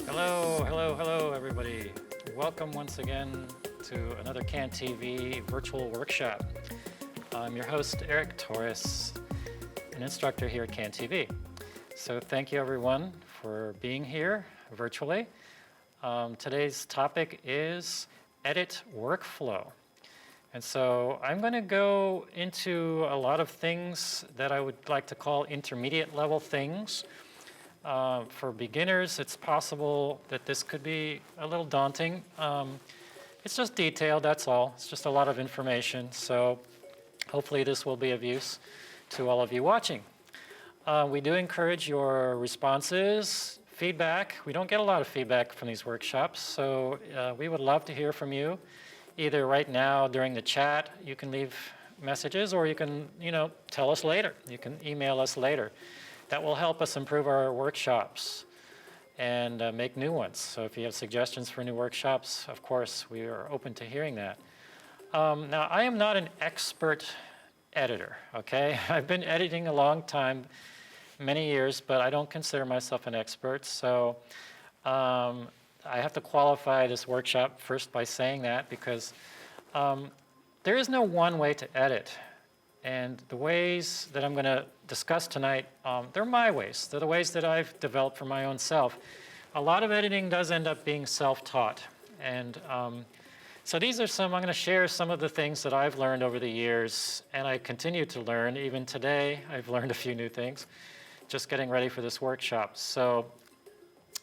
Hello, hello, hello, everybody. Welcome once again to another CAN TV virtual workshop. I'm your host, Eric Torres, an instructor here at CAN TV. So thank you, everyone, for being here virtually. Today's topic is edit workflow. And so I'm going to go into a lot of things that I would like to call intermediate level things. For beginners, it's possible that this could be a little daunting. It's just detailed, that's all. It's just a lot of information. So hopefully this will be of use to all of you watching. We do encourage your responses, feedback. We don't get a lot of feedback from these workshops, so we would love to hear from you. Either right now during the chat, you can leave messages, or you can, tell us later. You can email us later. That will help us improve our workshops and make new ones. So if you have suggestions for new workshops, of course, we are open to hearing that. Now, I am not an expert editor, okay? I've been editing a long time, many years, but I don't consider myself an expert. So I have to qualify this workshop first by saying that, because there is no one way to edit. And the ways that I'm going to discuss tonight, they're my ways. They're the ways that I've developed for my own self. A lot of editing does end up being self-taught. And so these are I'm going to share some of the things that I've learned over the years, and I continue to learn. Even today, I've learned a few new things, just getting ready for this workshop. So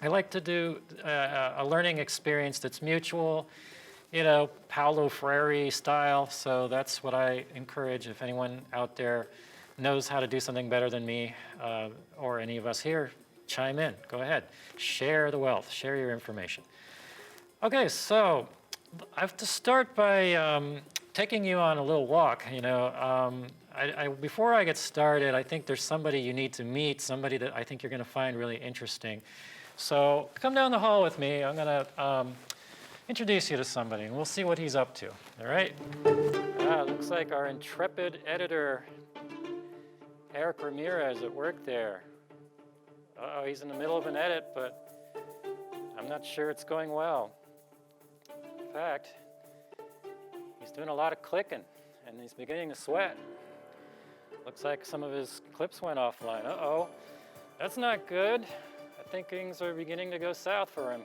I like to do a learning experience that's mutual, Paulo Freire style. So that's what I encourage. If anyone out there knows how to do something better than me, or any of us here, chime in. Go ahead. Share the wealth. Share your information. Okay, so I have to start by taking you on a little walk. Before I get started, I think there's somebody you need to meet, somebody that I think you're going to find really interesting. So come down the hall with me. I'm going to introduce you to somebody, and we'll see what he's up to. All right? Looks like our intrepid editor, Eric Ramirez, at work there. Uh-oh, he's in the middle of an edit, but I'm not sure it's going well. In fact, he's doing a lot of clicking, and he's beginning to sweat. Looks like some of his clips went offline. Uh-oh, that's not good. I think things are beginning to go south for him.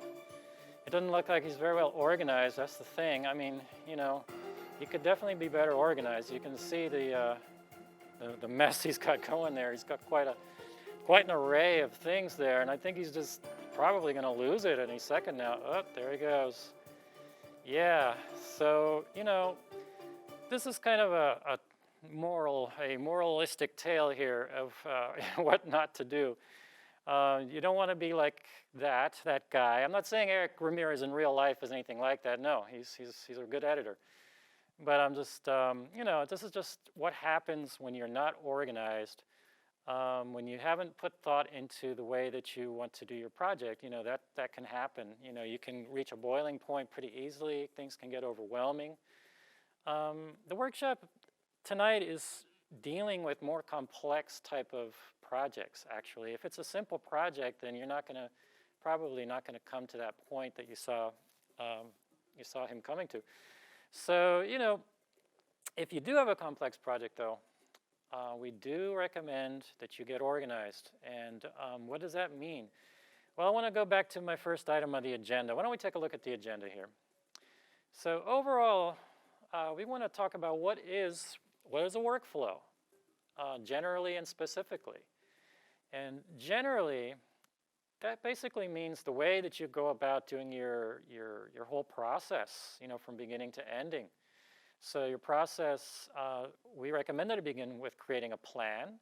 It doesn't look like he's very well organized. That's the thing. I mean, he could definitely be better organized. You can see the mess he's got going there. He's got quite an array of things there, and I think he's just probably going to lose it any second now. Oh, there he goes. Yeah. So this is kind of a moralistic tale here of what not to do. You don't want to be like that guy. I'm not saying Eric Ramirez in real life is anything like that. No, he's a good editor. But I'm just, this is just what happens when you're not organized, when you haven't put thought into the way that you want to do your project. That can happen. You can reach a boiling point pretty easily. Things can get overwhelming. The workshop tonight is dealing with more complex type of projects, actually. If it's a simple project, then you're probably not going to come to that point that you saw him coming to. So, if you do have a complex project, though, we do recommend that you get organized. And what does that mean? Well, I want to go back to my first item on the agenda. Why don't we take a look at the agenda here? So overall, we want to talk about what is a workflow, generally and specifically. And generally, that basically means the way that you go about doing your whole process, from beginning to ending. So your process, we recommend that you begin with creating a plan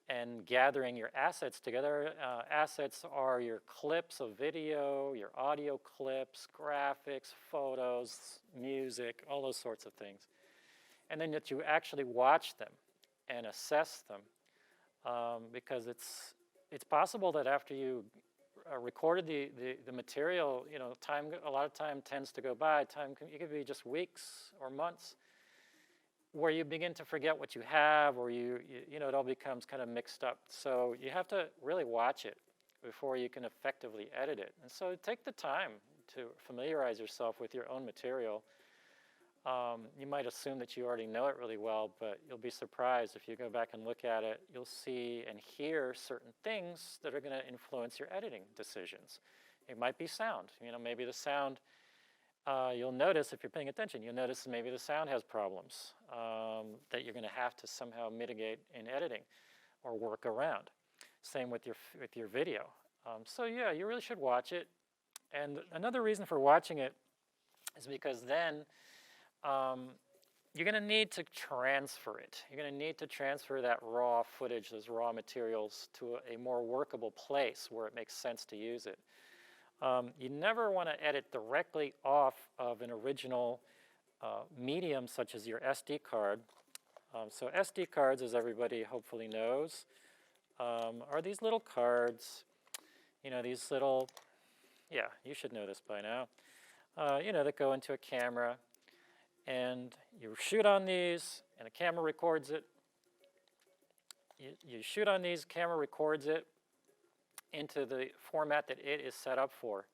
and gathering your assets together. Assets are your clips of video, your audio clips, graphics, photos, music, all those sorts of things. And then that you actually watch them and assess them. Because it's possible that after you recorded the material, a lot of time tends to go by. It could be just weeks or months where you begin to forget what you have, or it all becomes kind of mixed up. So you have to really watch it before you can effectively edit it. And so take the time to familiarize yourself with your own material. You might assume that you already know it really well, but you'll be surprised if you go back and look at it. You'll see and hear certain things that are going to influence your editing decisions. It might be sound. Maybe the sound, you'll notice, if you're paying attention, you'll notice maybe the sound has problems that you're going to have to somehow mitigate in editing or work around. Same with your video. So yeah, you really should watch it. And another reason for watching it is because then you're going to need to transfer it. You're going to need to transfer that raw footage, those raw materials, to a more workable place where it makes sense to use it. You never want to edit directly off of an original medium such as your SD card. So SD cards, as everybody hopefully knows, are these little cards, these little, yeah, you should know this by now, that go into a camera. And you shoot on these, and the camera records it. You shoot on these, camera records it into the format that it is set up for.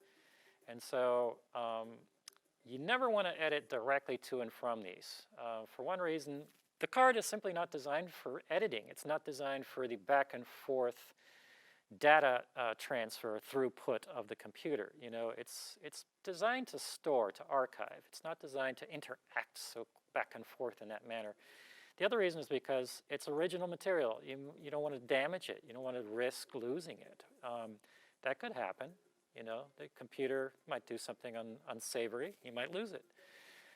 And so you never want to edit directly to and from these. For one reason, the card is simply not designed for editing. It's not designed for the back and forth data transfer throughput of the computer. It's designed to store, to archive. It's not designed to interact so back and forth in that manner. The other reason is because it's original material. You don't want to damage it. You don't want to risk losing it. That could happen. The computer might do something unsavory. You might lose it.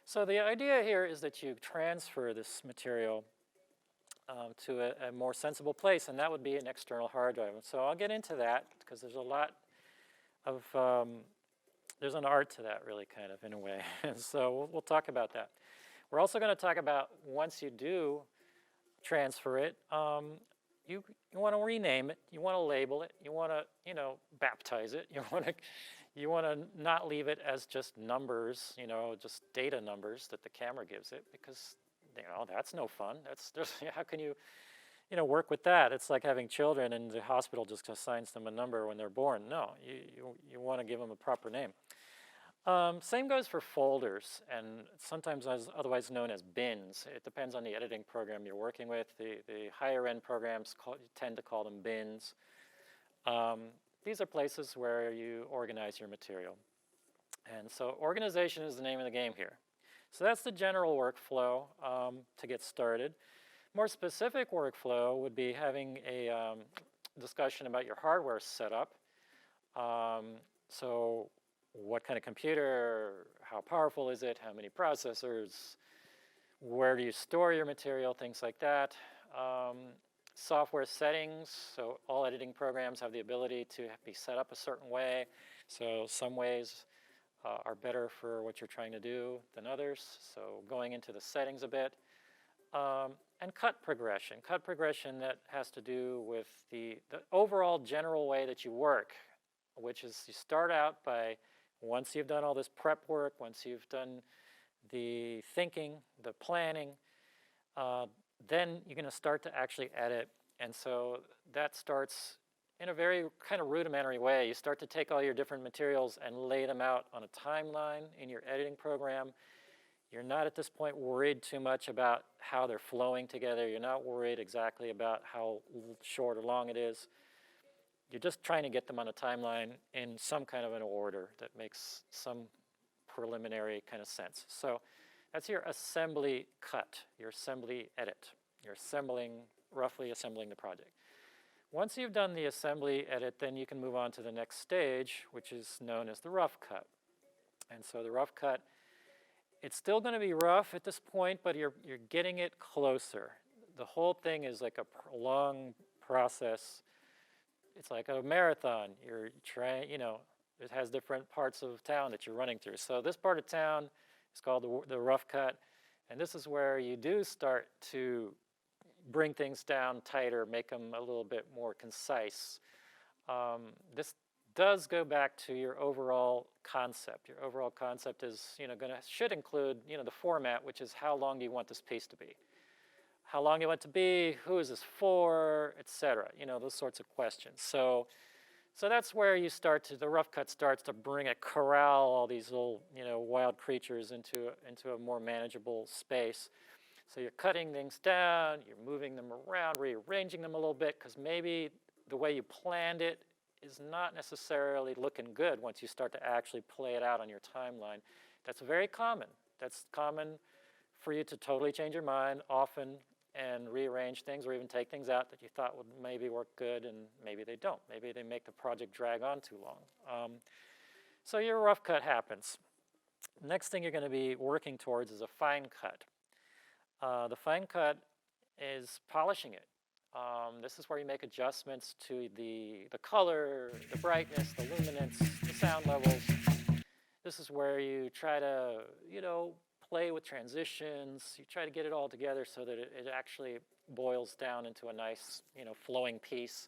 So the idea here is that you transfer this material to a more sensible place, and that would be an external hard drive. And so I'll get into that because there's a lot of, there's an art to that really kind of in a way. And so we'll talk about that. We're also going to talk about once you do transfer it, you want to rename it, you want to label it, you want to baptize it, you want to not leave it as just numbers, just data numbers that the camera gives it, because that's no fun. How can you work with that? It's like having children and the hospital just assigns them a number when they're born. No, you want to give them a proper name. Same goes for folders, and sometimes otherwise known as bins. It depends on the editing program you're working with. The higher end programs tend to call them bins. These are places where you organize your material. And so organization is the name of the game here. So that's the general workflow to get started. More specific workflow would be having a discussion about your hardware setup. So what kind of computer, how powerful is it, how many processors, where do you store your material, things like that. Software settings, so all editing programs have the ability to be set up a certain way. So some ways are better for what you're trying to do than others. So going into the settings a bit. And cut progression. Cut progression that has to do with the overall general way that you work, which is you start out by, once you've done all this prep work, once you've done the thinking, the planning, then you're going to start to actually edit. And so that starts in a very kind of rudimentary way. You start to take all your different materials and lay them out on a timeline in your editing program. You're not at this point worried too much about how they're flowing together. You're not worried exactly about how short or long it is. You're just trying to get them on a timeline in some kind of an order that makes some preliminary kind of sense. So that's your assembly cut, your assembly edit. You're roughly assembling the project. Once you've done the assembly edit, then you can move on to the next stage, which is known as the rough cut. And so the rough cut, it's still going to be rough at this point, but you're getting it closer. The whole thing is like a long process. It's like a marathon. You're trying, it has different parts of town that you're running through. So this part of town is called the rough cut, and this is where you do start to bring things down tighter, make them a little bit more concise. This does go back to your overall concept. Your overall concept is, should include, the format, which is how long do you want this piece to be? How long you want it to be? Who is this for? Etc. Those sorts of questions. So that's where you start to, the rough cut starts to corral all these little, wild creatures into a more manageable space. So you're cutting things down, you're moving them around, rearranging them a little bit, because maybe the way you planned it is not necessarily looking good once you start to actually play it out on your timeline. That's very common. That's common for you to totally change your mind often and rearrange things or even take things out that you thought would maybe work good and maybe they don't. Maybe they make the project drag on too long. So your rough cut happens. Next thing you're going to be working towards is a fine cut. The fine cut is polishing it. This is where you make adjustments to the color, the brightness, the luminance, the sound levels. This is where you try to, play with transitions. You try to get it all together so that it actually boils down into a nice, flowing piece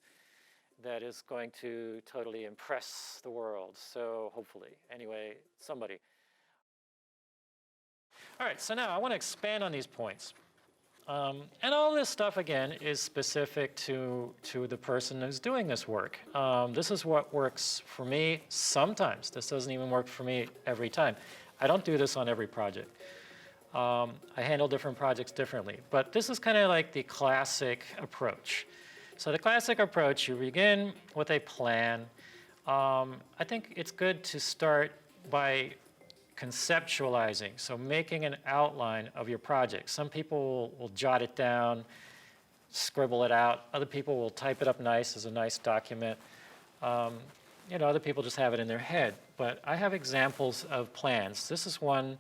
that is going to totally impress the world. So hopefully, anyway, somebody. All right, so now I want to expand on these points. And all this stuff, again, is specific to the person who's doing this work. This is what works for me sometimes. This doesn't even work for me every time. I don't do this on every project. I handle different projects differently. But this is kind of like the classic approach. So the classic approach, you begin with a plan. I think it's good to start by conceptualizing, so making an outline of your project. Some people will jot it down, scribble it out. Other people will type it up nice as a nice document. Other people just have it in their head. But I have examples of plans. This is one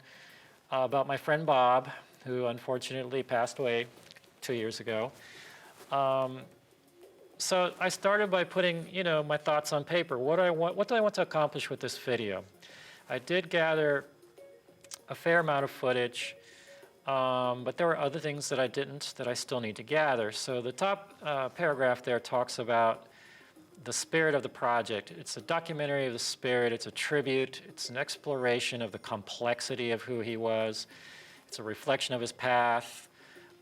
about my friend Bob, who unfortunately passed away 2 years ago. So I started by putting, my thoughts on paper. What do I want to accomplish with this video? I did gather a fair amount of footage, but there were other things that I still need to gather. So the top paragraph there talks about the spirit of the project. It's a documentary of the spirit. It's a tribute. It's an exploration of the complexity of who he was. It's a reflection of his path,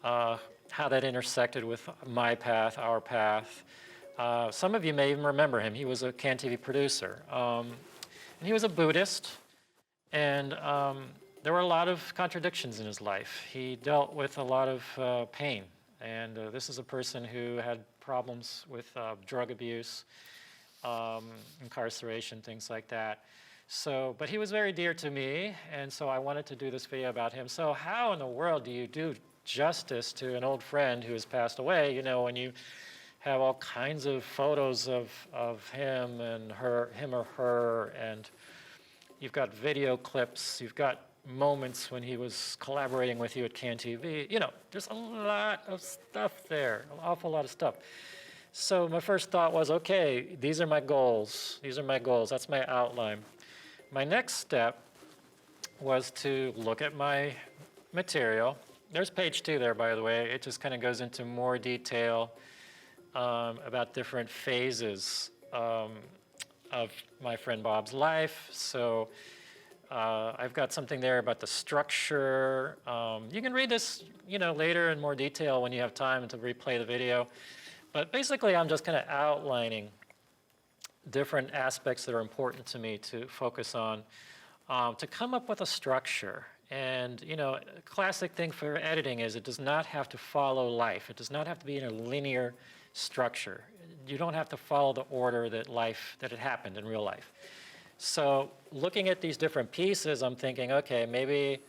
how that intersected with my path, our path. Some of you may even remember him. He was a CAN-TV producer. And he was a Buddhist, and there were a lot of contradictions in his life. He dealt with a lot of pain, and this is a person who had problems with drug abuse, incarceration, things like that. So, but he was very dear to me, and so I wanted to do this video about him. So how in the world do you do justice to an old friend who has passed away, when you have all kinds of photos of him and him or her, and you've got video clips, you've got moments when he was collaborating with you at CAN-TV. There's a lot of stuff there, an awful lot of stuff. So my first thought was, okay, these are my goals. These are my goals. That's my outline. My next step was to look at my material. There's page 2 there, by the way. It just kind of goes into more detail about different phases of my friend Bob's life. So I've got something there about the structure. You can read this, later in more detail when you have time to replay the video. But basically, I'm just kind of outlining different aspects that are important to me to focus on to come up with a structure. And, a classic thing for editing is it does not have to follow life. It does not have to be in a linear structure. You don't have to follow the order that it happened in real life. So looking at these different pieces, I'm thinking, okay, maybe,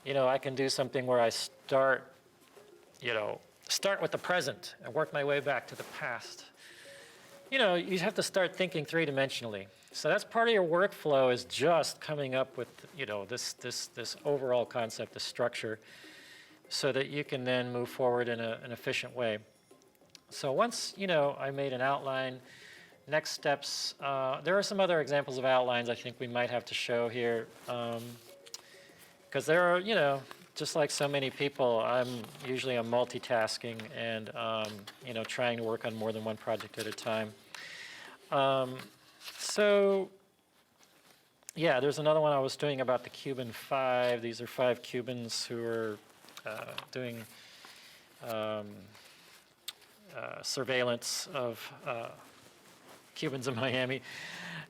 I can do something where I start with the present and work my way back to the past. You have to start thinking three-dimensionally. So that's part of your workflow, is just coming up with, this overall concept, this structure, so that you can then move forward in an efficient way. So once, I made an outline, next steps, there are some other examples of outlines I think we might have to show here. Because there are, just like so many people, I'm multitasking and, trying to work on more than one project at a time. So, yeah, there's another one I was doing about the Cuban 5. These are 5 Cubans who are doing surveillance of Cubans in Miami.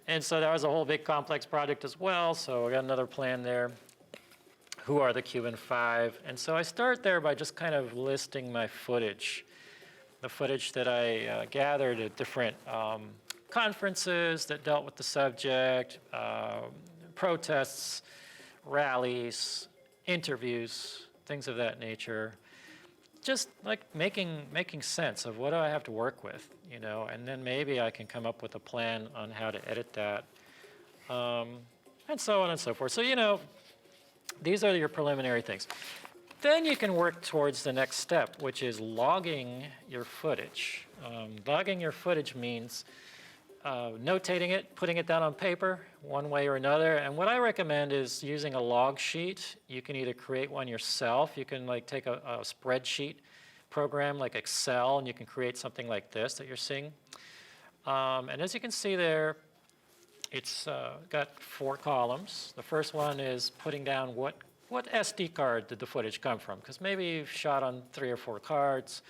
And so that was a whole big complex project as well. So we got another plan there. Who are the Cuban 5? And so I start there by just kind of listing my footage. The footage that I gathered at different conferences that dealt with the subject, protests, rallies, interviews, things of that nature. Just like making sense of what do I have to work with, you know, and then maybe I can come up with a plan on how to edit that, and so on and so forth. So, you know, these are your preliminary things. Then you can work towards the next step, which is logging your footage. Logging your footage means notating it, putting it down on paper one way or another. And what I recommend is using a log sheet. You can either create one yourself. You can like take a spreadsheet program like Excel, and you can create something like this that you're seeing. And as you can see there, it's got 4 columns. The first one is putting down what SD card did the footage come from, because maybe you've shot on 3 or 4 cards.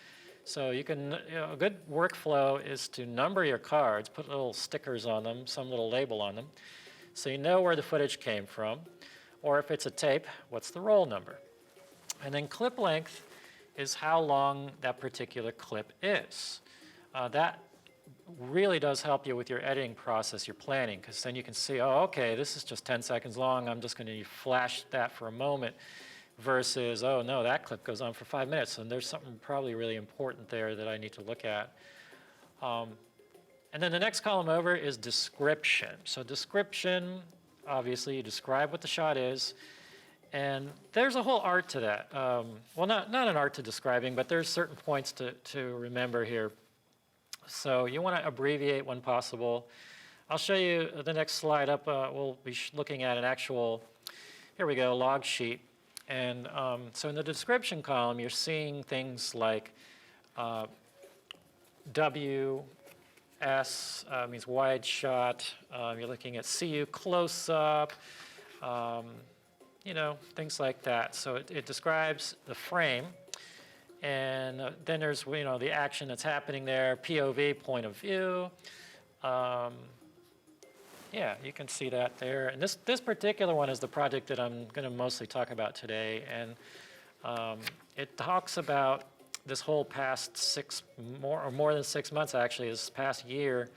So you can, a good workflow is to number your cards, put little stickers on them, some little label on them, so you know where the footage came from. Or if it's a tape, what's the roll number? And then clip length is how long that particular clip is. That really does help you with your editing process, your planning, because then you can see, oh, okay, this is just 10 seconds long. I'm just going to flash that for a moment. Versus, oh no, that clip goes on for 5 minutes, and there's something probably really important there that I need to look at. And then the next column over is description. So description, obviously, you describe what the shot is, and there's a whole art to that. Well, not an art to describing, but there's certain points to remember here. So you want to abbreviate when possible. I'll show you the next slide up. We'll be looking at an actual, here we go, log sheet. And so in the description column, you're seeing things like WS means wide shot. You're looking at CU close up, you know, things like that. So it describes the frame. And then there's, you know, the action that's happening there, POV, point of view. Yeah, you can see that there. And this particular one is the project that I'm going to mostly talk about today. And it talks about this whole past more than 6 months, actually, this past year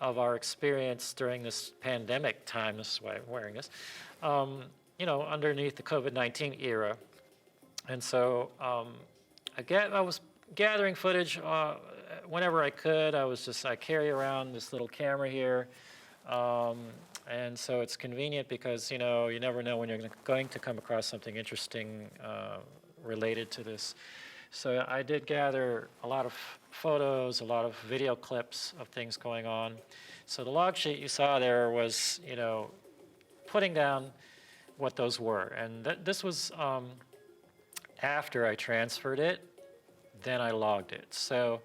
of our experience during this pandemic time. This is why I'm wearing this. You know, underneath the COVID-19 era. And so I was gathering footage whenever I could. I carry around this little camera here. And so it's convenient because, you know, you never know when you're going to come across something interesting related to this. So I did gather a lot of photos, a lot of video clips of things going on. So the log sheet you saw there was, you know, putting down what those were. And this was after I transferred it, then I logged it. So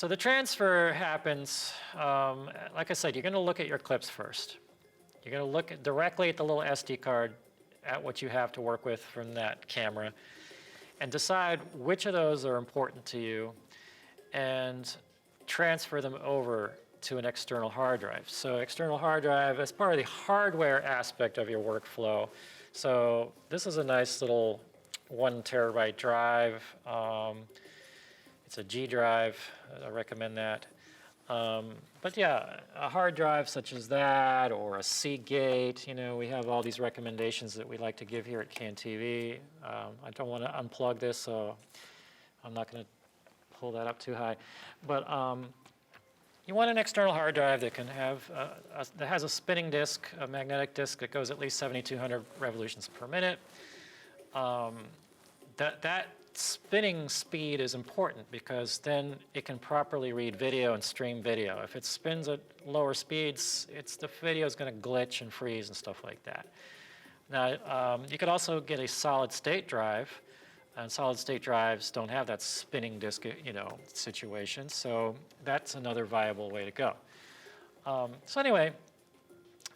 the transfer happens, like I said, you're going to look at your clips first. You're going to look directly at the little SD card, at what you have to work with from that camera, and decide which of those are important to you, and transfer them over to an external hard drive. So external hard drive is part of the hardware aspect of your workflow. So this is a nice little 1 terabyte drive. It's a G drive. I recommend that. But yeah, a hard drive such as that, or a Seagate. You know, we have all these recommendations that we like to give here at CanTV. I don't want to unplug this, so I'm not going to pull that up too high. But you want an external hard drive that can have that has a spinning disk, a magnetic disk that goes at least 7,200 revolutions per minute. That spinning speed is important because then it can properly read video and stream video. If it spins at lower speeds, the video is going to glitch and freeze and stuff like that. Now, you could also get a solid state drive, and solid state drives don't have that spinning disk, you know, situation. So that's another viable way to go. So anyway,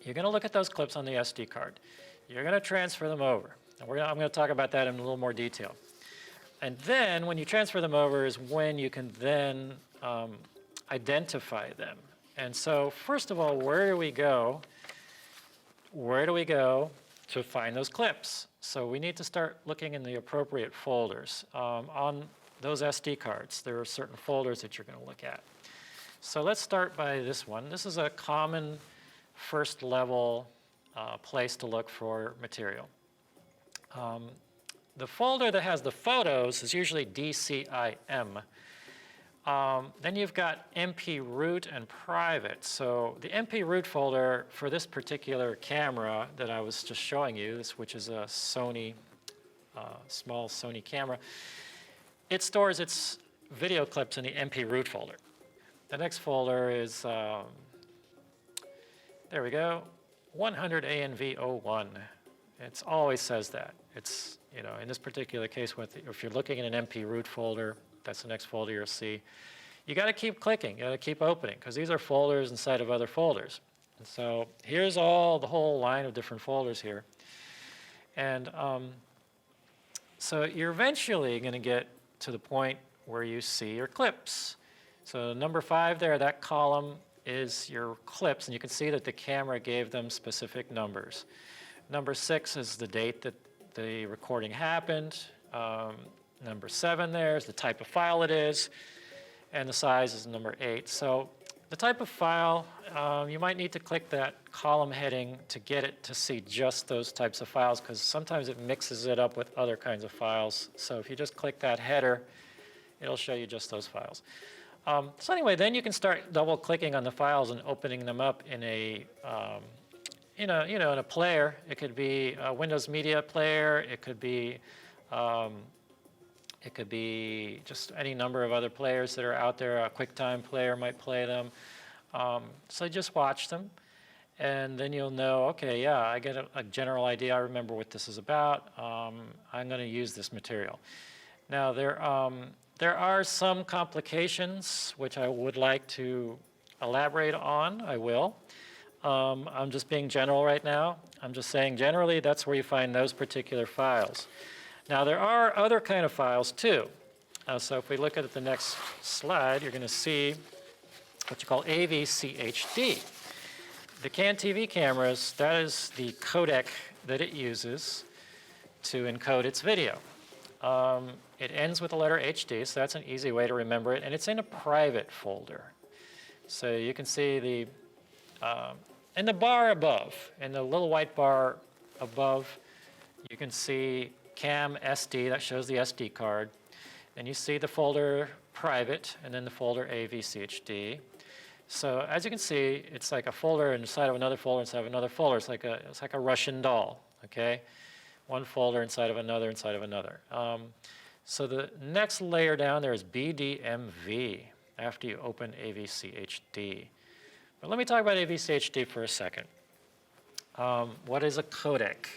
you're going to look at those clips on the SD card. You're going to transfer them over. And I'm going to talk about that in a little more detail. And then when you transfer them over is when you can then identify them. And so first of all, where do we go? Where do we go to find those clips? So we need to start looking in the appropriate folders. On those SD cards, there are certain folders that you're going to look at. So let's start by this one. This is a common first level place to look for material. The folder that has the photos is usually DCIM. Then you've got MP root and private. So the MP root folder for this particular camera that I was just showing you, which is a Sony, small Sony camera, it stores its video clips in the MP root folder. The next folder is, there we go, 100 ANV01. It always says that. It's, you know, in this particular case, if you're looking at an MP root folder, that's the next folder you'll see. You got to keep clicking. You got to keep opening because these are folders inside of other folders. And so here's the whole line of different folders here. And so you're eventually going to get to the point where you see your clips. So number 5 there, that column is your clips, and you can see that the camera gave them specific numbers. Number 6 is the date that the recording happened. Number 7 there is the type of file it is, and the size is number 8. So the type of file, you might need to click that column heading to get it to see just those types of files, because sometimes it mixes it up with other kinds of files. So if you just click that header, it'll show you just those files. So anyway, then you can start double-clicking on the files and opening them up in a in a player. It could be a Windows Media Player. It could be just any number of other players that are out there. A QuickTime player might play them. So just watch them, and then you'll know, okay, yeah, I get a general idea. I remember what this is about. I'm going to use this material. Now, there are some complications which I would like to elaborate on. I will. I'm just being general right now. I'm just saying generally that's where you find those particular files. Now there are other kind of files too. So if we look at the next slide, you're going to see what you call AVCHD. The CAN-TV cameras, that is the codec that it uses to encode its video. It ends with the letter HD, so that's an easy way to remember it, and it's in a private folder. So you can see in the bar above, in the little white bar above, you can see CAM SD, that shows the SD card. And you see the folder private, and then the folder AVCHD. So as you can see, it's like a folder inside of another folder inside of another folder. It's like a Russian doll, okay? One folder inside of another inside of another. So the next layer down there is BDMV after you open AVCHD. But let me talk about AVCHD for a second. What is a codec?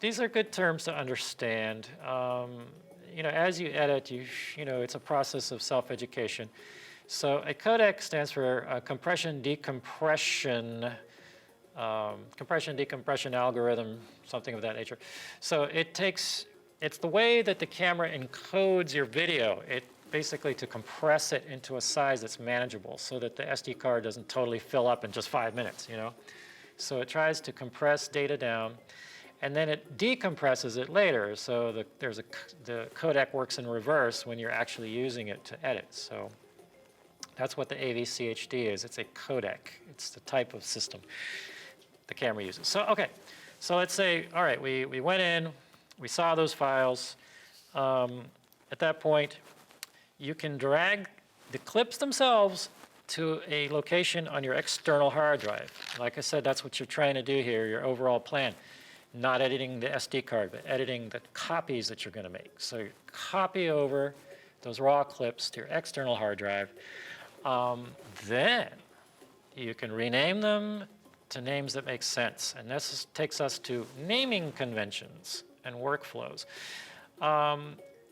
These are good terms to understand. As you edit, it's a process of self-education. So a codec stands for compression decompression algorithm, something of that nature. So it's the way that the camera encodes your video. It basically to compress it into a size that's manageable so that the SD card doesn't totally fill up in just 5 minutes, So it tries to compress data down, and then it decompresses it later. So the codec works in reverse when you're actually using it to edit. So that's what the AVCHD is. It's a codec. It's the type of system the camera uses. So, okay. So let's say, all right, we went in, we saw those files. At that point, you can drag the clips themselves to a location on your external hard drive. Like I said, that's what you're trying to do here, your overall plan. Not editing the SD card, but editing the copies that you're going to make. So you copy over those raw clips to your external hard drive. Then you can rename them to names that make sense. And this takes us to naming conventions and workflows. Now,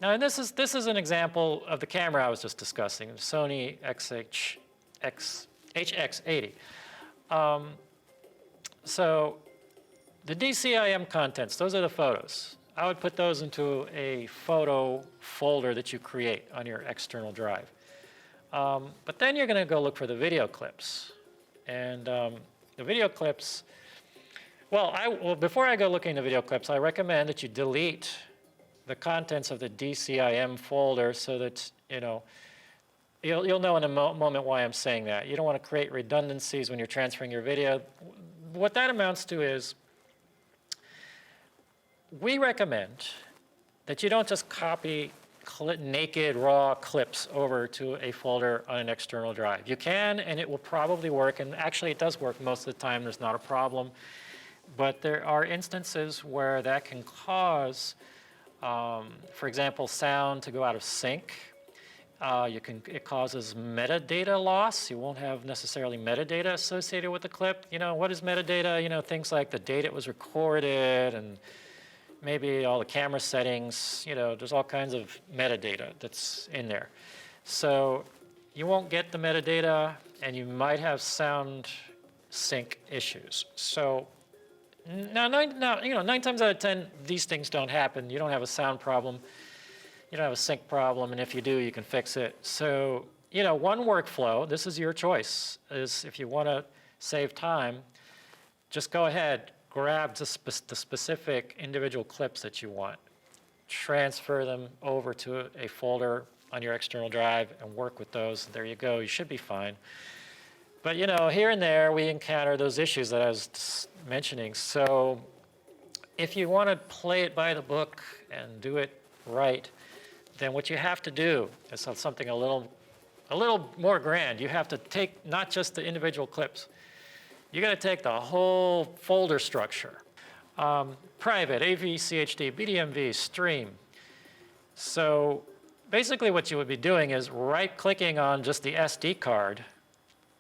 and this is an example of the camera I was just discussing, the Sony HX80. So the DCIM contents, those are the photos. I would put those into a photo folder that you create on your external drive. But then you're going to go look for the video clips. And the video clips, well, before I go looking at the video clips, I recommend that you delete the contents of the DCIM folder so that, you'll know in a moment why I'm saying that. You don't want to create redundancies when you're transferring your video. What that amounts to is, we recommend that you don't just copy naked raw clips over to a folder on an external drive. You can, and it will probably work, and actually it does work most of the time. There's not a problem. But there are instances where that can cause, for example, sound to go out of sync. It causes metadata loss. You won't have necessarily metadata associated with the clip. What is metadata? Things like the date it was recorded and maybe all the camera settings. There's all kinds of metadata that's in there. So you won't get the metadata, and you might have sound sync issues. So now, 9 times out of 10, these things don't happen. You don't have a sound problem. You don't have a sync problem, and if you do, you can fix it. So, one workflow, this is your choice, is if you want to save time, just go ahead, grab the specific individual clips that you want, transfer them over to a folder on your external drive, and work with those. There you go. You should be fine. But, here and there, we encounter those issues that I was mentioning. So if you want to play it by the book and do it right, then what you have to do is something a little more grand. You have to take not just the individual clips. You got to take the whole folder structure. Private, AV, CHD, BDMV, stream. So basically what you would be doing is right-clicking on just the SD card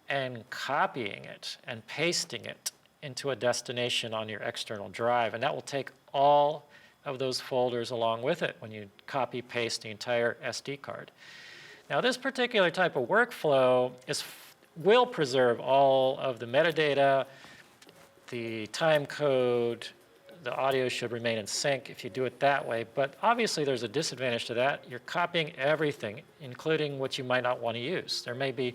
and copying it and pasting it into a destination on your external drive. And that will take all of those folders along with it when you copy paste the entire SD card. Now this particular type of workflow will preserve all of the metadata, the time code, the audio should remain in sync if you do it that way, but obviously there's a disadvantage to that. You're copying everything, including what you might not want to use. There may be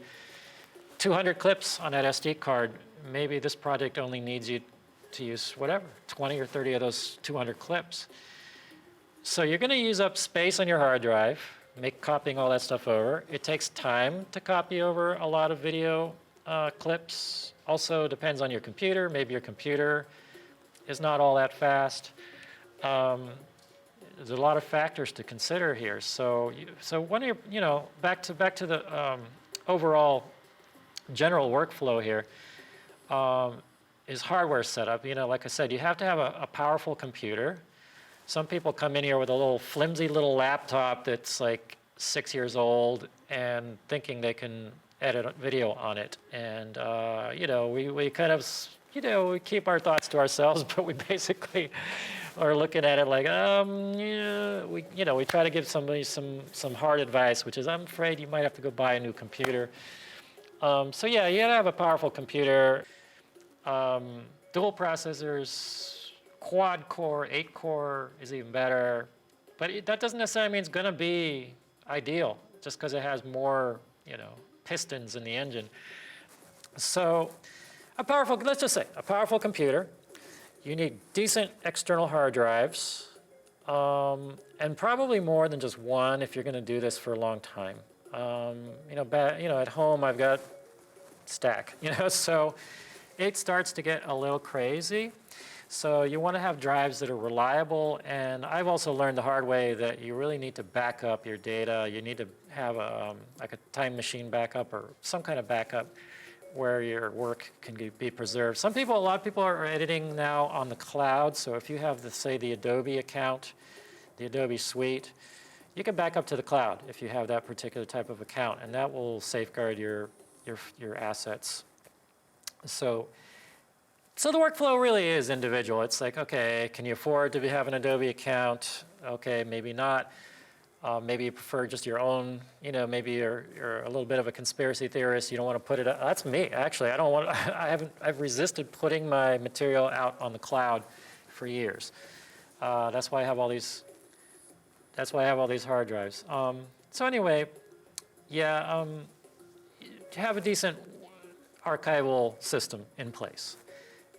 200 clips on that SD card. Maybe this project only needs you to use 20 or 30 of those 200 clips. So you're going to use up space on your hard drive, copying all that stuff over. It takes time to copy over a lot of video clips. Also depends on your computer. Maybe your computer is not all that fast. There's a lot of factors to consider here. So when you're, back to the overall general workflow here, is hardware setup. Like I said, you have to have a powerful computer. Some people come in here with a little flimsy little laptop that's like 6 years old and thinking they can edit video on it. And, we kind of, we keep our thoughts to ourselves, but we basically are looking at it like, we try to give somebody some hard advice, which is, I'm afraid you might have to go buy a new computer. So yeah, you gotta have a powerful computer. Dual processors, quad core, 8 core is even better. But that doesn't necessarily mean it's gonna be ideal just because it has more, pistons in the engine. So let's just say a powerful computer. You need decent external hard drives, and probably more than just one if you're gonna do this for a long time. At home I've got stack, so it starts to get a little crazy. So you want to have drives that are reliable, and I've also learned the hard way that you really need to back up your data. You need to have like a time machine backup or some kind of backup where your work can be preserved. A lot of people are editing now on the cloud, so if you have, say, the Adobe account, the Adobe suite, you can back up to the cloud if you have that particular type of account, and that will safeguard your assets. So the workflow really is individual. It's like, okay, can you afford to have an Adobe account? Okay, maybe not. Maybe you prefer just your own, maybe you're a little bit of a conspiracy theorist. You don't want to put it, that's me, actually. I don't want, I've resisted putting my material out on the cloud for years. That's why I have all these hard drives. So anyway, yeah, to have a decent archival system in place.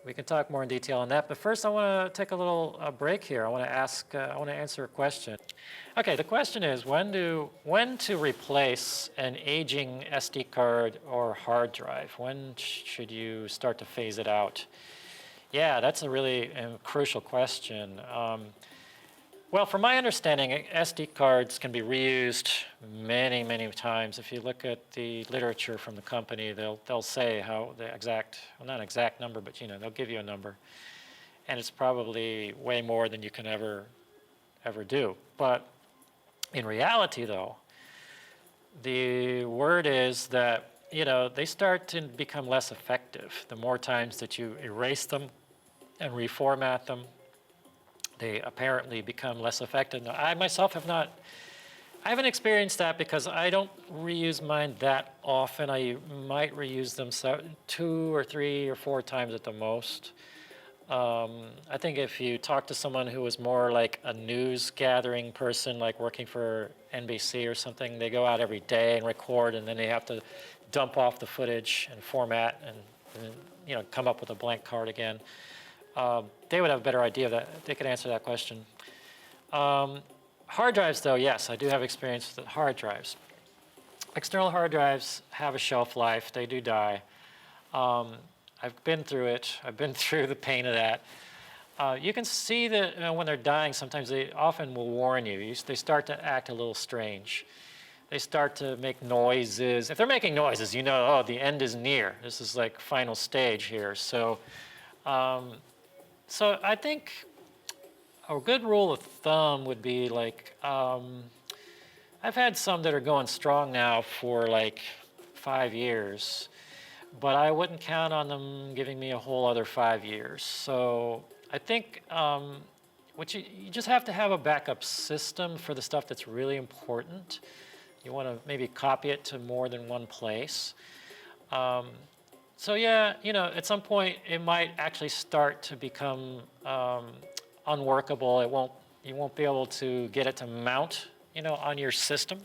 We can talk more in detail on that, but first I want to take a little break here. I want to answer a question. Okay, the question is when to replace an aging SD card or hard drive? When should you start to phase it out? Yeah, that's a really crucial question. Well, from my understanding, SD cards can be reused many, many times. If you look at the literature from the company, they'll say how the exact, well, not exact number, but they'll give you a number. And it's probably way more than you can ever do. But in reality, though, the word is that, they start to become less effective. The more times that you erase them and reformat them, they apparently become less effective. Now, I myself I haven't experienced that because I don't reuse mine that often. I might reuse them 2 or 3 or 4 times at the most. I think if you talk to someone who is more like a news gathering person, like working for NBC or something, they go out every day and record, and then they have to dump off the footage and format and come up with a blank card again. They would have a better idea of that. They could answer that question. Hard drives, though, yes, I do have experience with hard drives. External hard drives have a shelf life. They do die. I've been through it. I've been through the pain of that. You can see that when they're dying, sometimes they often will warn you. They start to act a little strange. They start to make noises. If they're making noises, oh, the end is near. This is like final stage here. So I think a good rule of thumb would be like, I've had some that are going strong now for like 5 years, but I wouldn't count on them giving me a whole other 5 years. So I think you just have to have a backup system for the stuff that's really important. You want to maybe copy it to more than one place. So yeah, at some point it might actually start to become unworkable. You won't be able to get it to mount, on your system.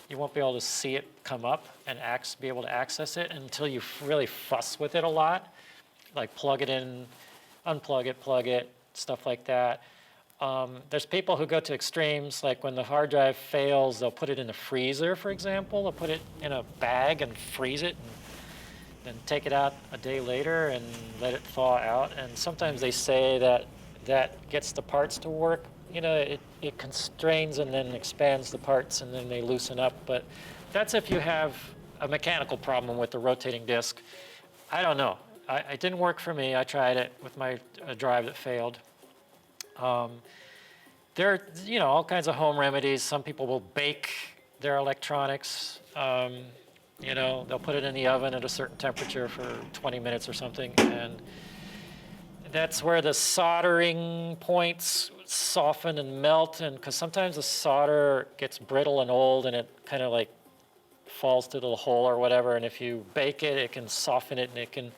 You won't be able to see it come up and be able to access it until you really fuss with it a lot, like plug it in, unplug it, plug it, stuff like that. There's people who go to extremes, like when the hard drive fails, they'll put it in the freezer, for example. They'll put it in a bag and freeze it, and then take it out a day later and let it thaw out. And sometimes they say that gets the parts to work. It constrains and then expands the parts, and then they loosen up. But that's if you have a mechanical problem with the rotating disk. I don't know. It didn't work for me. I tried it with my drive that failed. There are, all kinds of home remedies. Some people will bake their electronics. They'll put it in the oven at a certain temperature for 20 minutes or something, and that's where the soldering points soften and melt, and because sometimes the solder gets brittle and old and it kind of like falls through the hole or whatever, and if you bake it, it can soften it and it can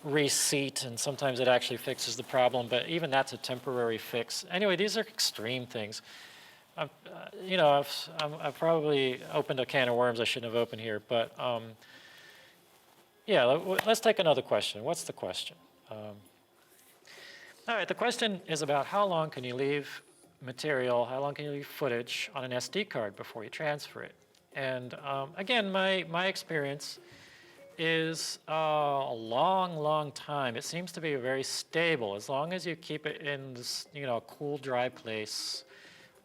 reseat, and sometimes it actually fixes the problem, but even that's a temporary fix. Anyway, these are extreme things. I've probably opened a can of worms I shouldn't have opened here, but yeah, let's take another question. What's the question? All right, the question is about how long can you leave material, how long can you leave footage on an SD card before you transfer it? And again, my experience is a long, long time. It seems to be very stable as long as you keep it in this, cool, dry place.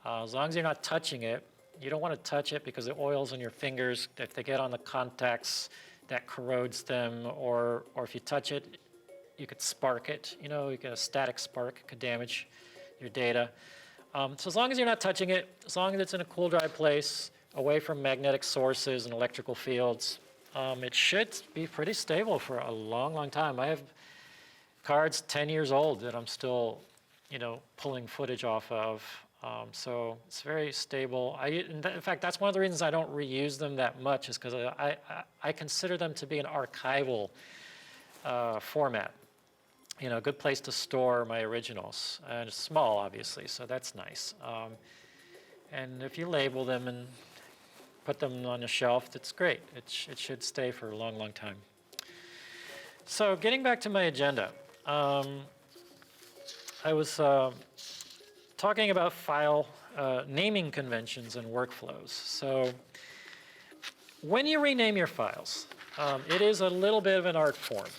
As long as you're not touching it. You don't want to touch it because the oils on your fingers, if they get on the contacts, that corrodes them, or if you touch it, you could spark it. You get a static spark, could damage your data. So as long as you're not touching it, as long as it's in a cool, dry place, away from magnetic sources and electrical fields, it should be pretty stable for a long, long time. I have cards 10 years old that I'm still, pulling footage off of. So it's very stable. In fact, that's one of the reasons I don't reuse them that much is because I consider them to be an archival format. You know, a good place to store my originals. And it's small, obviously, so that's nice. And if you label them and put them on a shelf, that's great. It should stay for a long, long time. So getting back to my agenda, I was talking about file naming conventions and workflows. So when you rename your files, it is a little bit of an art form.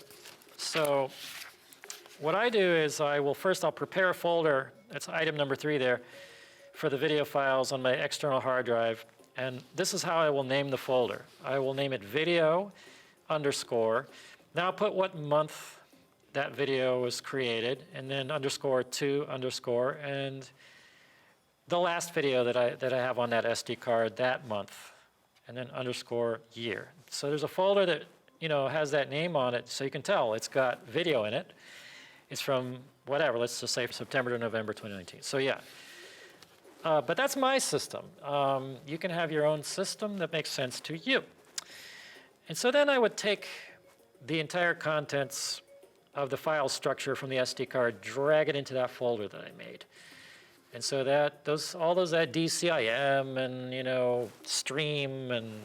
So what I do is I'll prepare a folder, that's item number 3 there, for the video files on my external hard drive. And this is how I will name the folder. I will name it video underscore. Now I'll put what month that video was created, and then underscore to underscore, and the last video that I have on that SD card that month, and then underscore year. So there's a folder that has that name on it, so you can tell it's got video in it. It's from whatever, let's just say September to November 2019. So yeah. But that's my system. You can have your own system that makes sense to you. And so then I would take the entire contents of the file structure from the SD card, drag it into that folder that I made. And so all those DCIM and stream and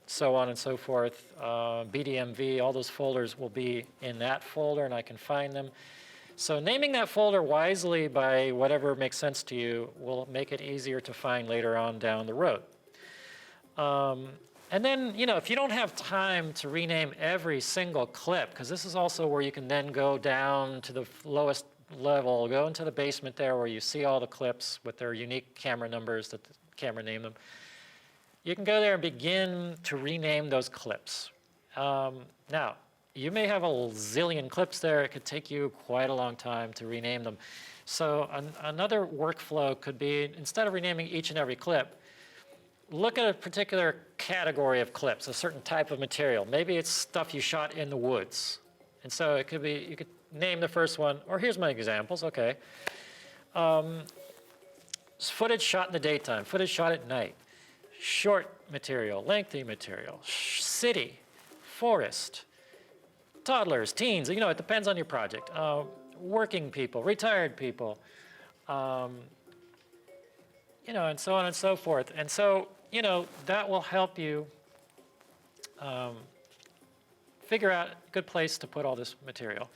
so on and so forth, BDMV, all those folders will be in that folder, and I can find them. So naming that folder wisely by whatever makes sense to you will make it easier to find later on down the road. And then, if you don't have time to rename every single clip, because this is also where you can then go down to the lowest level, go into the basement there where you see all the clips with their unique camera numbers that the camera named them. You can go there and begin to rename those clips. Now, you may have a zillion clips there. It could take you quite a long time to rename them. So another workflow could be, instead of renaming each and every clip, look at a particular category of clips, a certain type of material. Maybe it's stuff you shot in the woods. And so it could be, you could name the first one, or here's my examples, okay. Footage shot in the daytime, footage shot at night, short material, lengthy material, city, forest, toddlers, teens, it depends on your project. Working people, retired people, and so on and so forth. And so, that will help you figure out a good place to put all this material.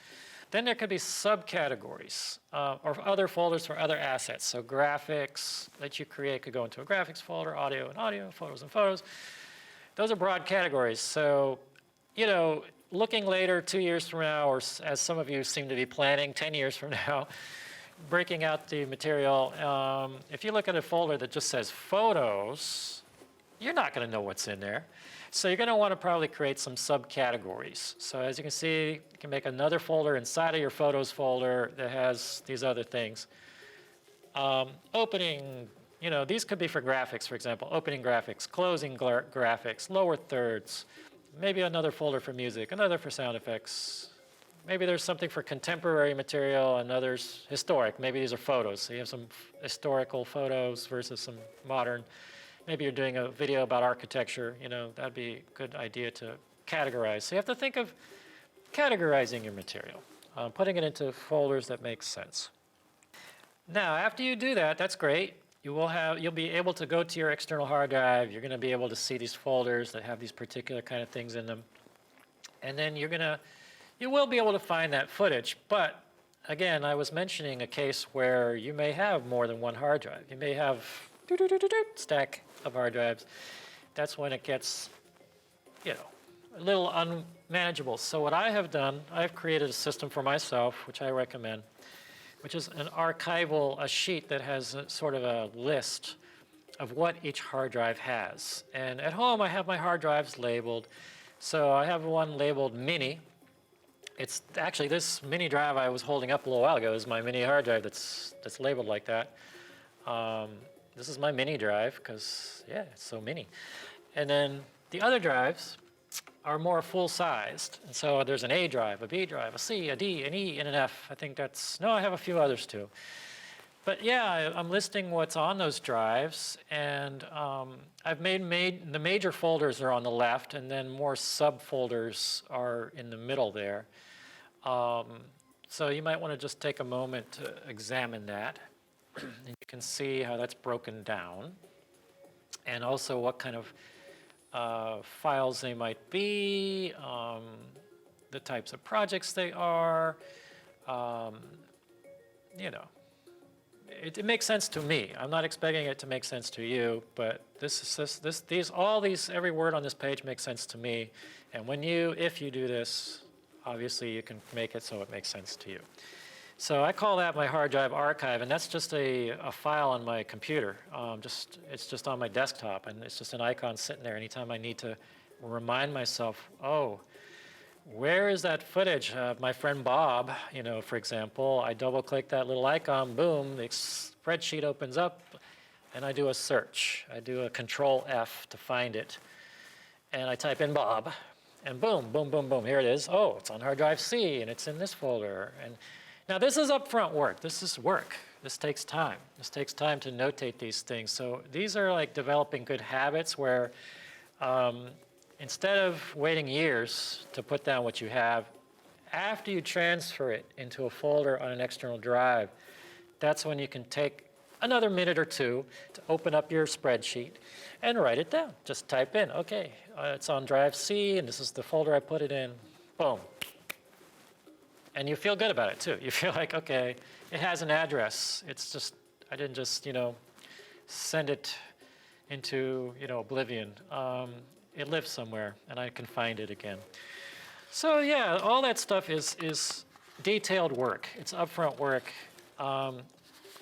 Then there could be subcategories or other folders for other assets. So graphics that you create could go into a graphics folder, audio and audio, photos and photos. Those are broad categories. So, looking later, 2 years from now, or as some of you seem to be planning, 10 years from now, breaking out the material, if you look at a folder that just says photos, you're not going to know what's in there. So you're going to want to probably create some subcategories. So as you can see, you can make another folder inside of your photos folder that has these other things. Opening, these could be for graphics, for example, opening graphics, closing graphics, lower thirds, maybe another folder for music, another for sound effects. Maybe there's something for contemporary material and others historic. Maybe these are photos. So you have some historical photos versus some modern. Maybe you're doing a video about architecture. That'd be a good idea to categorize. So you have to think of categorizing your material, putting it into folders that make sense. Now, after you do that, that's great. You'll be able to go to your external hard drive. You're going to be able to see these folders that have these particular kind of things in them. And then you will be able to find that footage. But again, I was mentioning a case where you may have more than one hard drive. You may have stack of hard drives. That's when it gets, a little unmanageable. So what I have done, I've created a system for myself, which I recommend, which is a sheet that has sort of a list of what each hard drive has. And at home, I have my hard drives labeled. So I have one labeled mini. It's actually this mini drive I was holding up a little while ago is my mini hard drive that's labeled like that. This is my mini drive because, yeah, it's so mini. And then the other drives are more full-sized. And so there's an A drive, a B drive, a C, a D, an E, and an F. I think I have a few others too. But yeah, I'm listing what's on those drives, and I've made the major folders are on the left, and then more subfolders are in the middle there. So you might want to just take a moment to examine that. And you can see how that's broken down, and also what kind of files they might be, the types of projects they are. You know, it makes sense to me. I'm not expecting it to make sense to you, but every word on this page makes sense to me. And if you do this, obviously you can make it so it makes sense to you. So I call that my hard drive archive, and that's just a file on my computer. It's just on my desktop, and it's just an icon sitting there anytime I need to remind myself, oh, where is that footage of my friend Bob? You know, for example, I double-click that little icon, boom, the spreadsheet opens up, and I do a search. I do a Control F to find it, and I type in Bob, and boom, boom, boom, boom, here it is. Oh, it's on hard drive C, and it's in this folder. And now this is upfront work. This is work. This takes time. This takes time to notate these things. So these are like developing good habits where instead of waiting years to put down what you have, after you transfer it into a folder on an external drive, that's when you can take another minute or two to open up your spreadsheet and write it down. Just type in, okay, it's on drive C, and this is the folder I put it in. Boom. And you feel good about it, too. You feel like, okay, it has an address. It's just, I didn't just, send it into, oblivion. It lives somewhere, and I can find it again. So yeah, all that stuff is detailed work. It's upfront work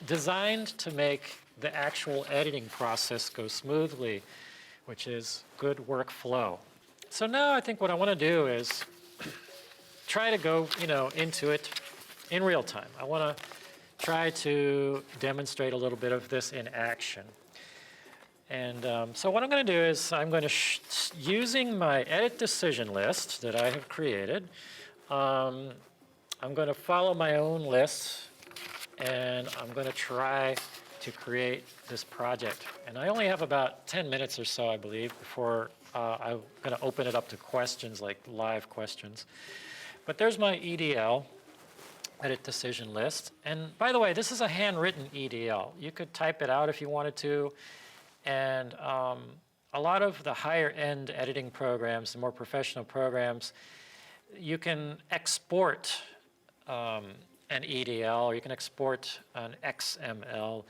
designed to make the actual editing process go smoothly, which is good workflow. So now I think what I want to do is try to go, into it in real time. I want to try to demonstrate a little bit of this in action. And so what I'm going to do is I'm going to, using my edit decision list that I have created, I'm going to follow my own list, and I'm going to try to create this project. And I only have about 10 minutes or so, I believe, before I'm going to open it up to questions, like live questions. But there's my EDL, edit decision list. And by the way, this is a handwritten EDL. You could type it out if you wanted to. And a lot of the higher end editing programs, the more professional programs, you can export an EDL, or you can export an XML.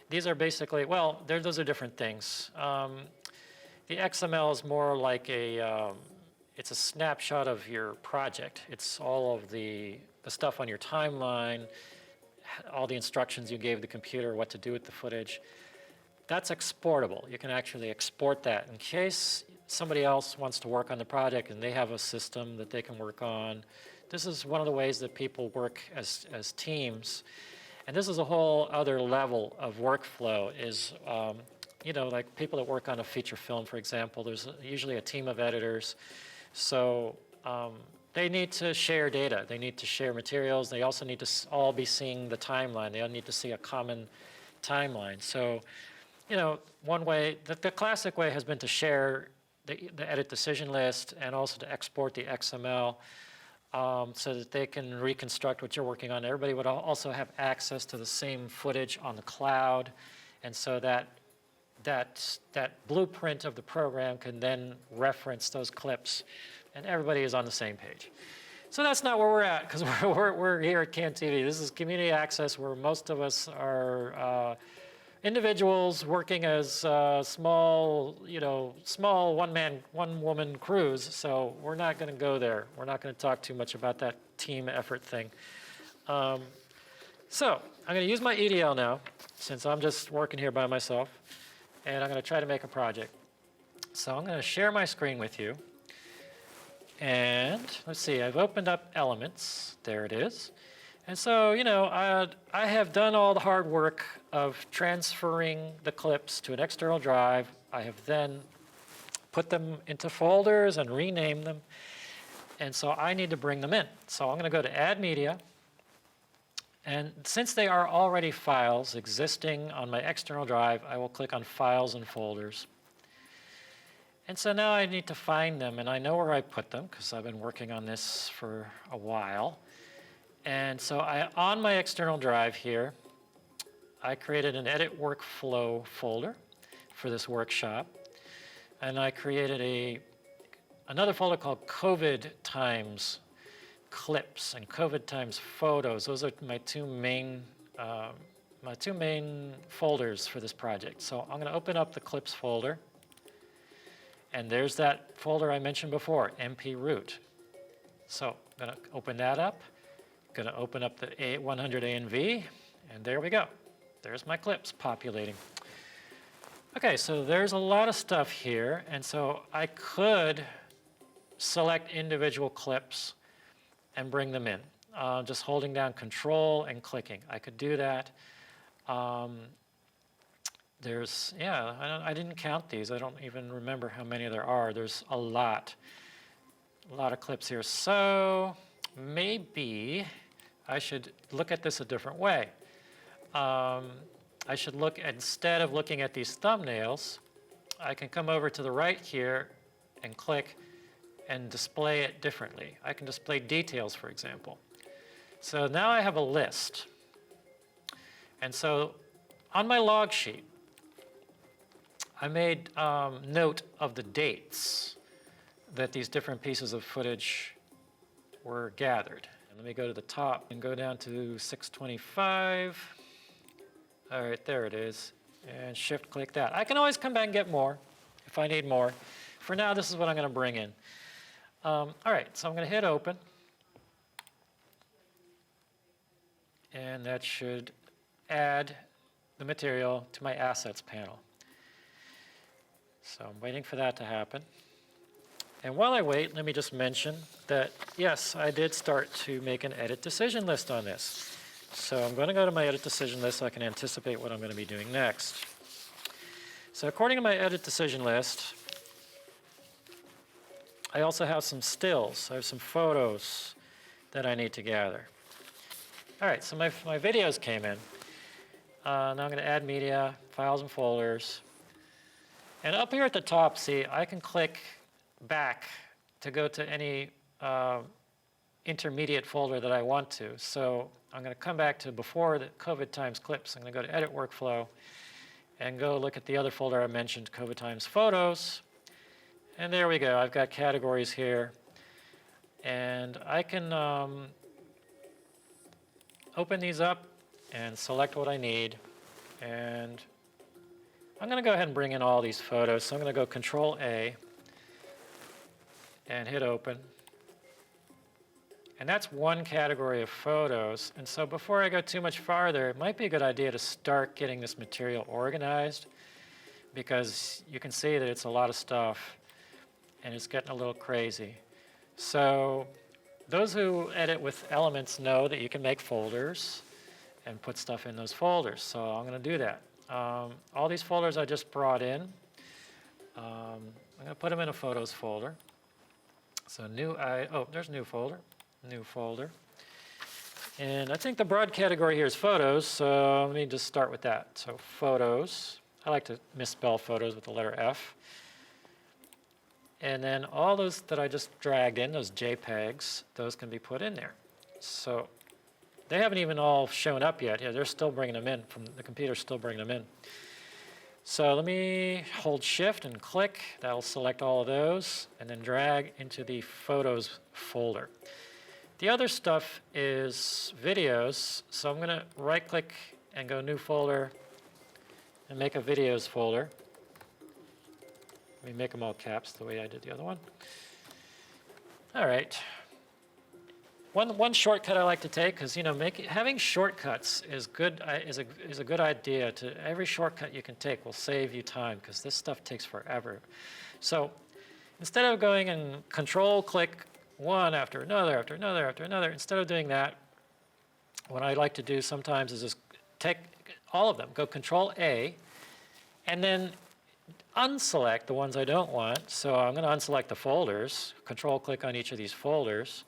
These are basically, well, those are different things. The XML is more like it's a snapshot of your project. It's all of the stuff on your timeline, all the instructions you gave the computer, what to do with the footage. That's exportable. You can actually export that in case somebody else wants to work on the project and they have a system that they can work on. This is one of the ways that people work as teams. And this is a whole other level of workflow is, like people that work on a feature film, for example, there's usually a team of editors. So they need to share data. They need to share materials. They also need to all be seeing the timeline. They all need to see a common timeline. So, one way, the classic way has been to share the edit decision list and also to export the XML so that they can reconstruct what you're working on. Everybody would also have access to the same footage on the cloud. And so that blueprint of the program can then reference those clips, and everybody is on the same page. So that's not where we're at, because we're here at CanTV. This is community access, where most of us are individuals working as small one-woman crews. So we're not going to go there. We're not going to talk too much about that team effort thing. So I'm going to use my EDL now, since I'm just working here by myself. And I'm going to try to make a project. So I'm going to share my screen with you. And let's see, I've opened up Elements. There it is. And so, I have done all the hard work of transferring the clips to an external drive. I have then put them into folders and renamed them. And so I need to bring them in. So I'm going to go to Add Media. And since they are already files existing on my external drive, I will click on Files and Folders. And so now I need to find them, and I know where I put them because I've been working on this for a while. And so on my external drive here, I created an Edit Workflow folder for this workshop. And I created another folder called COVID times clips and COVID times photos. Those are my two main folders for this project. So I'm going to open up the clips folder. And there's that folder I mentioned before, MP root. So I'm going to open that up. Going to open up the 100 ANV, and there we go. There's my clips populating. Okay, so there's a lot of stuff here, and so I could select individual clips and bring them in, just holding down Control and clicking. I could do that. I didn't count these. I don't even remember how many there are. There's a lot of clips here. So maybe I should look at this a different way. I should look, instead of looking at these thumbnails, I can come over to the right here and click and display it differently. I can display details, for example. So now I have a list. And so on my log sheet, I made note of the dates that these different pieces of footage were gathered. And let me go to the top and go down to 625. All right, there it is. And shift click that. I can always come back and get more if I need more. For now, this is what I'm going to bring in. All right, so I'm going to hit open. And that should add the material to my assets panel. So I'm waiting for that to happen. And while I wait, let me just mention that, yes, I did start to make an edit decision list on this. So I'm going to go to my edit decision list so I can anticipate what I'm going to be doing next. So according to my edit decision list, I also have some stills. I have some photos that I need to gather. All right, so my videos came in. Now I'm going to add media, files and folders. And up here at the top, see, I can click back to go to any intermediate folder that I want to. So I'm going to come back to before the COVID times clips. I'm going to go to Edit Workflow and go look at the other folder I mentioned, COVID times photos. And there we go. I've got categories here. And I can open these up and select what I need. And I'm going to go ahead and bring in all these photos. So I'm going to go Control A and hit open. And that's one category of photos. And so before I go too much farther, it might be a good idea to start getting this material organized, because you can see that it's a lot of stuff and it's getting a little crazy. So those who edit with Elements know that you can make folders and put stuff in those folders. So I'm going to do that. All these folders I just brought in, I'm going to put them in a photos folder. So there's new folder. New folder. And I think the broad category here is photos, so let me just start with that. So photos. I like to misspell photos with the letter F. And then all those that I just dragged in, those JPEGs, those can be put in there. So they haven't even all shown up yet. Yeah, they're still bringing them in. The computer's still bringing them in. So let me hold Shift and click. That'll select all of those, and then drag into the Photos folder. The other stuff is videos, so I'm going to right-click and go New Folder and make a Videos folder. Let me make them all caps the way I did the other one. All right. One shortcut I like to take, because having shortcuts is good. Is a good idea. Every shortcut you can take will save you time, because this stuff takes forever. So instead of going and Control-click one after another, after another, after another, instead of doing that, what I like to do sometimes is just take all of them, go Control-A, and then unselect the ones I don't want. So I'm going to unselect the folders, Control-click on each of these folders,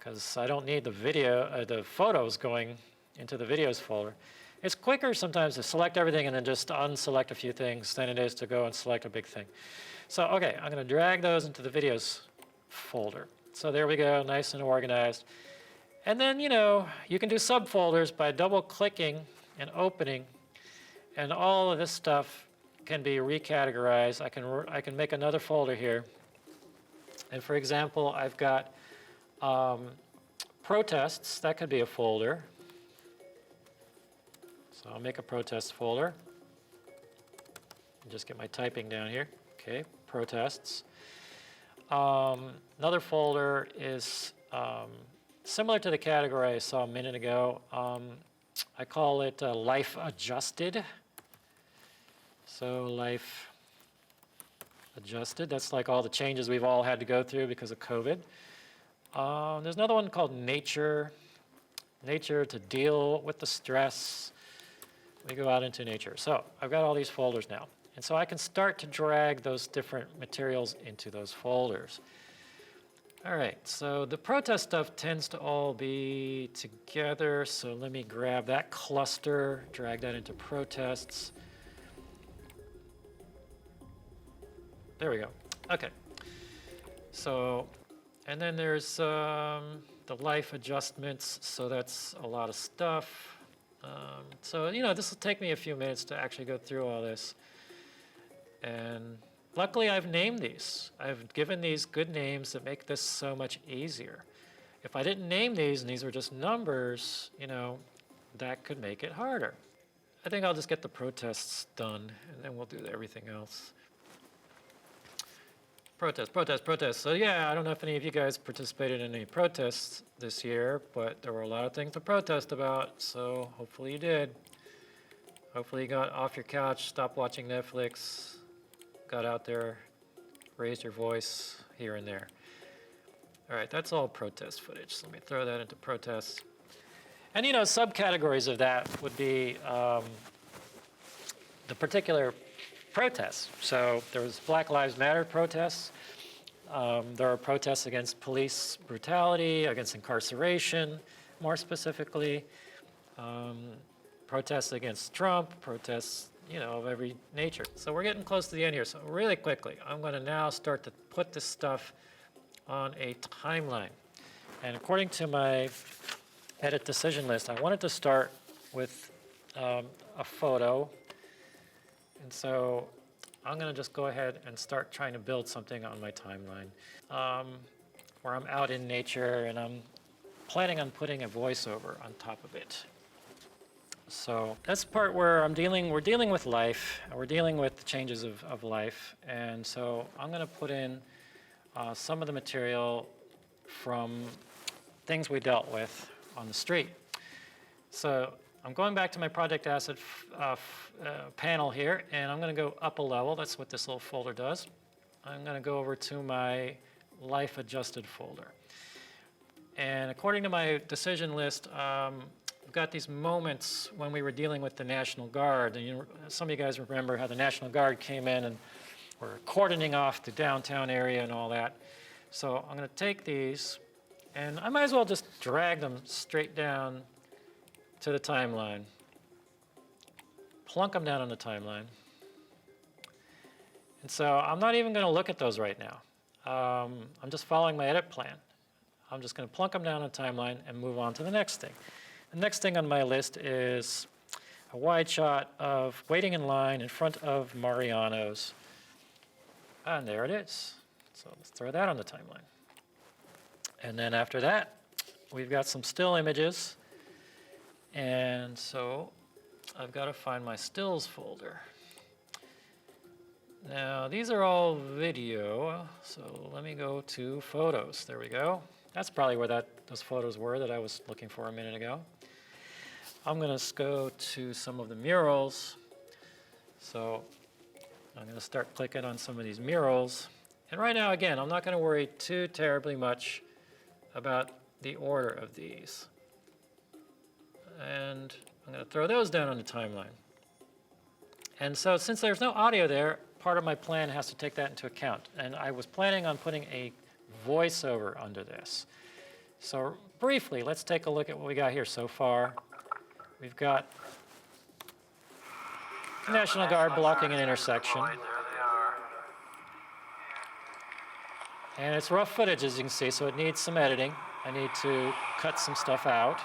because I don't need the photos going into the videos folder. It's quicker sometimes to select everything and then just unselect a few things than it is to go and select a big thing. So, okay, I'm going to drag those into the videos folder. So there we go, nice and organized. And then, you can do subfolders by double-clicking and opening, and all of this stuff can be recategorized. I can make another folder here. And for example, I've got protests. That could be a folder. So I'll make a protest folder. Just get my typing down here. Okay, protests. Another folder is similar to the category I saw a minute ago. I call it life adjusted. So life adjusted. That's like all the changes we've all had to go through because of COVID. There's another one called nature. Nature to deal with the stress. We go out into nature. So I've got all these folders now. And so I can start to drag those different materials into those folders. All right, so the protest stuff tends to all be together. So let me grab that cluster, drag that into protests. There we go. Okay. So, and then there's the life adjustments. So that's a lot of stuff. So, this will take me a few minutes to actually go through all this. And luckily, I've named these. I've given these good names that make this so much easier. If I didn't name these and these were just numbers, that could make it harder. I think I'll just get the protests done, and then we'll do everything else. Protest, protest, protest. So yeah, I don't know if any of you guys participated in any protests this year, but there were a lot of things to protest about, so hopefully you did. Hopefully you got off your couch, stopped watching Netflix, got out there, raised your voice here and there. All right, that's all protest footage. So let me throw that into protests. And subcategories of that would be the particular protests. So there was Black Lives Matter protests. There are protests against police brutality, against incarceration, more specifically. Protests against Trump, protests, of every nature. So we're getting close to the end here. So really quickly, I'm going to now start to put this stuff on a timeline. And according to my edit decision list, I wanted to start with a photo. And so I'm going to just go ahead and start trying to build something on my timeline where I'm out in nature and I'm planning on putting a voiceover on top of it. So that's the part where we're dealing with life, we're dealing with the changes of life. And so I'm going to put in some of the material from things we dealt with on the street. So I'm going back to my project asset panel here, and I'm going to go up a level. That's what this little folder does. I'm going to go over to my life adjusted folder. And according to my decision list, I've got these moments when we were dealing with the National Guard. And some of you guys remember how the National Guard came in and were cordoning off the downtown area and all that. So I'm going to take these, and I might as well just drag them straight down to the timeline. Plunk them down on the timeline. And so I'm not even going to look at those right now. I'm just following my edit plan. I'm just going to plunk them down on the timeline and move on to the next thing. The next thing on my list is a wide shot of waiting in line in front of Mariano's. And there it is. So let's throw that on the timeline. And then after that, we've got some still images. And so I've got to find my stills folder. Now, these are all video, so let me go to photos. There we go. That's probably where those photos were that I was looking for a minute ago. I'm going to go to some of the murals. So I'm going to start clicking on some of these murals. And right now, again, I'm not going to worry too terribly much about the order of these. And I'm going to throw those down on the timeline. And so since there's no audio there, part of my plan has to take that into account. And I was planning on putting a voiceover under this. So briefly, let's take a look at what we got here so far. We've got National Guard blocking an intersection. And it's rough footage, as you can see, so it needs some editing. I need to cut some stuff out.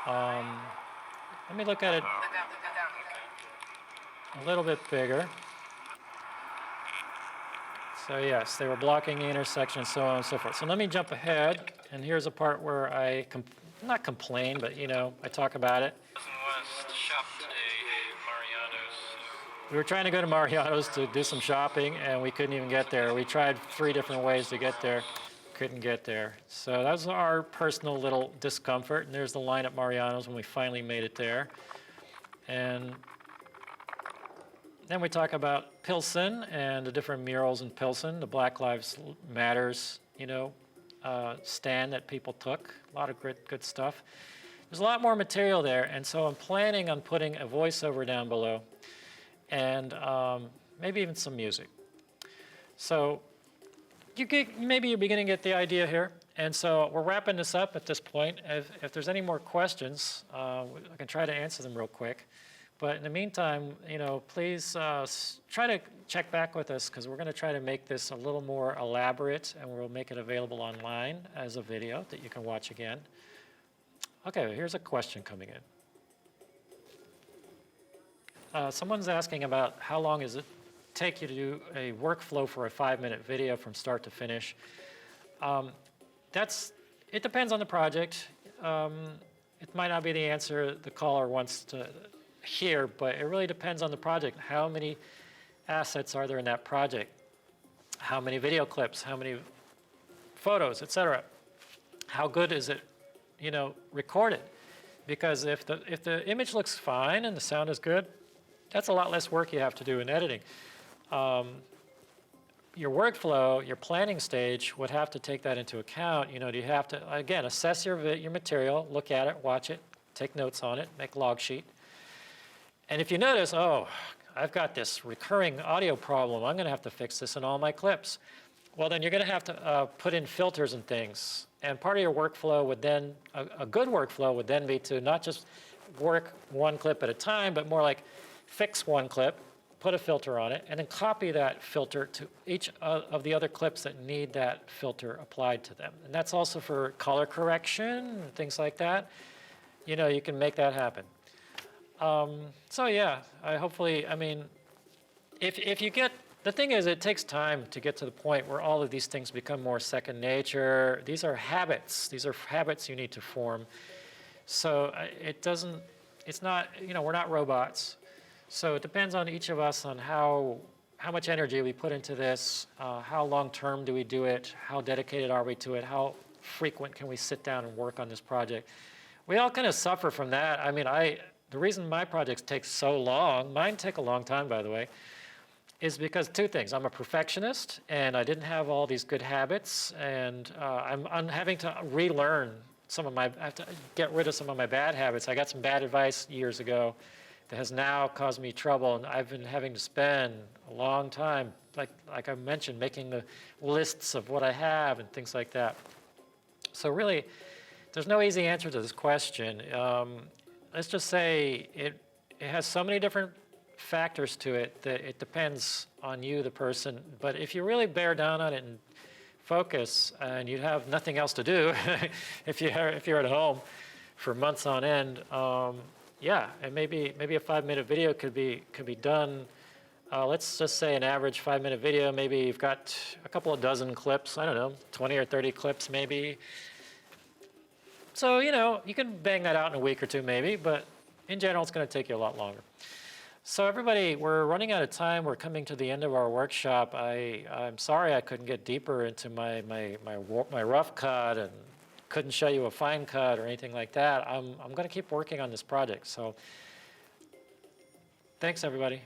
Let me look at it a little bit bigger. So yes, they were blocking the intersection and so on and so forth. So let me jump ahead, and here's a part where I, not complain, but you know, I talk about it. We were trying to go to Mariano's to do some shopping, and we couldn't even get there. We tried 3 different ways to get there, couldn't get there. So that was our personal little discomfort, and there's the line at Mariano's when we finally made it there. And then we talk about Pilsen and the different murals in Pilsen, the Black Lives Matters, you know, stand that people took. A lot of good stuff. There's a lot more material there, and so I'm planning on putting a voiceover down below, and maybe even some music. So maybe you're beginning to get the idea here. And so we're wrapping this up at this point. If there's any more questions, I can try to answer them real quick. But in the meantime, you know, please try to check back with us, because we're going to try to make this a little more elaborate, and we'll make it available online as a video that you can watch again. Okay, here's a question coming in. Someone's asking about how long does it take you to do a workflow for a 5-minute video from start to finish. It depends on the project. It might not be the answer the caller wants to hear, but it really depends on the project. How many assets are there in that project? How many video clips? How many photos, etc.? How good is it, you know, recorded? Because if the image looks fine and the sound is good, that's a lot less work you have to do in editing. Your workflow, your planning stage would have to take that into account. You know, you have to, again, assess your material, look at it, watch it, take notes on it, make a log sheet. And if you notice, oh, I've got this recurring audio problem, I'm going to have to fix this in all my clips. Well, then you're going to have to put in filters and things. And part of your workflow would then, a good workflow would then be to not just work one clip at a time, but more like fix one clip, put a filter on it, and then copy that filter to each of the other clips that need that filter applied to them. And that's also for color correction, things like that. You know, you can make that happen. So yeah, I mean, if you get, the thing is, it takes time to get to the point where all of these things become more second nature. These are habits. These are habits you need to form. So it's not, you know, we're not robots. So it depends on each of us on how much energy we put into this, how long-term do we do it, how dedicated are we to it, how frequent can we sit down and work on this project. We all kind of suffer from that. I mean, the reason my projects take so long, mine take a long time, by the way, is because 2 things. I'm a perfectionist, and I didn't have all these good habits, and I'm having to relearn I have to get rid of some of my bad habits. I got some bad advice years ago that has now caused me trouble, and I've been having to spend a long time, like I mentioned, making the lists of what I have and things like that. So really, there's no easy answer to this question. Let's just say it has so many different factors to it that it depends on you, the person. But if you really bear down on it and focus, and you have nothing else to do, if you're at home for months on end, yeah, and maybe a 5-minute video could be done. Let's just say an average 5-minute video. Maybe you've got a couple of dozen clips. I don't know, 20 or 30 clips maybe. So, you know, you can bang that out in a week or 2 maybe, but in general, it's going to take you a lot longer. So everybody, we're running out of time. We're coming to the end of our workshop. I'm sorry I couldn't get deeper into my rough cut and couldn't show you a fine cut or anything like that. I'm going to keep working on this project. So thanks, everybody.